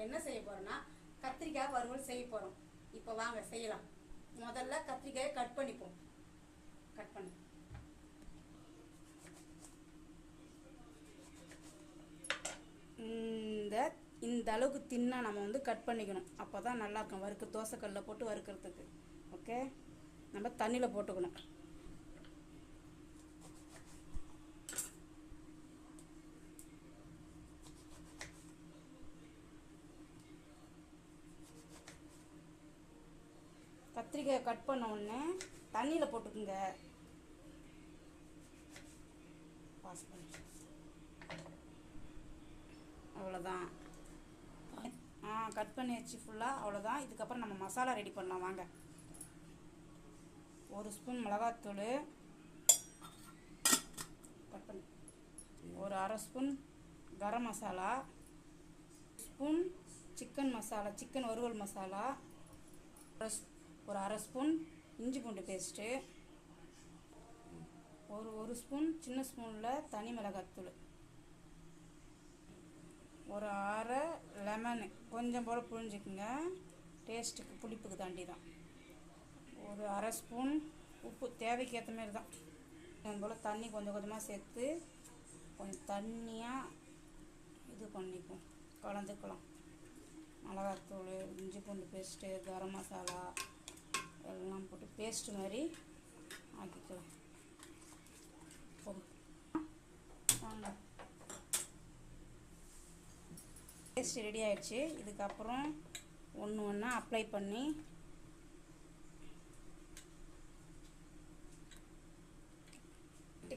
என்ன செய்ய போகிறோன்னா கத்திரிக்காய் வறுவல் செய்ய போகிறோம். இப்போ வாங்க செய்யலாம். முதல்ல கத்திரிக்காயை கட் பண்ணிப்போம். கட் பண்ணி இந்த அளவுக்கு தின்னா நம்ம வந்து கட் பண்ணிக்கணும். அப்போ தான் நல்லாயிருக்கும் வறுக்க. தோசைக்கல்லில் போட்டு வறுக்கிறதுக்கு. ஓகே, நம்ம தண்ணியில் போட்டுக்கணும். கத்திரிக்காயை கட் பண்ண உடனே தண்ணியில் போட்டுக்குங்க. பாஸ் பண்ணி அவ்வளோதான். கட் பண்ணியாச்சு ஃபுல்லாக. அவ்வளோதான். இதுக்கப்புறம் நம்ம மசாலா ரெடி பண்ணலாம் வாங்க. 1 ஸ்பூன் மிளகாத்தூள், கட் பண்ணி ஒரு 1/2 spoon garam masala, spoon chicken masala, chicken வறுவல் மசாலா, ஒரு 1/2 ஸ்பூன் இஞ்சி பூண்டு பேஸ்ட்டு, ஒரு ஸ்பூன் சின்ன ஸ்பூனில் தனி மிளகாத்தூள், ஒரு 1/2 லெமனு கொஞ்சம் போல் புழிஞ்சிக்குங்க. டேஸ்ட்டுக்கு புளிப்புக்கு தாண்டி தான். ஒரு 1/2 ஸ்பூன் உப்பு தேவைக்கு ஏற்ற மாதிரி தான். அது போல் தண்ணி கொஞ்சம் கொஞ்சமாக சேர்த்து கொஞ்சம் தண்ணியாக இது பண்ணிப்போம், கலந்துக்கலாம். மிளகாத்தூள், இஞ்சி பூண்டு பேஸ்ட்டு, கரம் மசாலா எல்லாம் போட்டு பேஸ்ட்டு மாதிரி ஆக்கிக்கலாம். வாங்க, பேஸ்ட் ரெடி ஆயிடுச்சு. இதுக்கப்புறம் ஒன்று ஒன்றா அப்ளை பண்ணி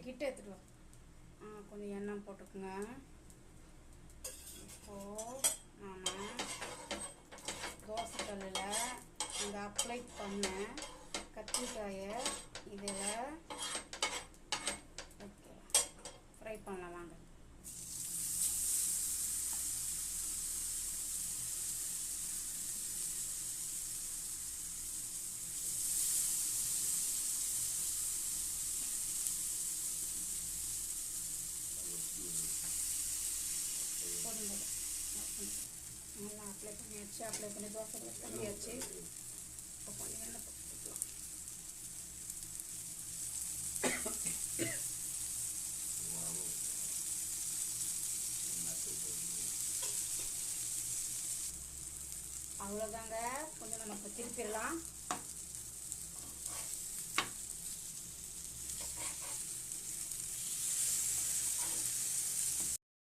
கிட்ட எடுத்துக்கலாம். கொஞ்சம் எண்ணெய் போட்டுக்குங்க. இப்போது நான் தோசைக்கல்லில் இந்த அப்ளை பண்ண கத்திரிக்காயை இதில் ஃப்ரை பண்ணலாம் வாங்க. நல்லா அப்ளை பண்ணியாச்சு. அப்ளை பண்ணி தோசை பண்ணியாச்சு. இப்போ கொஞ்சம் எண்ணெய் போட்டுக்கலாம். அவ்வளோதாங்க. கொஞ்சம் நம்ம இப்போ திருப்பிடலாம்.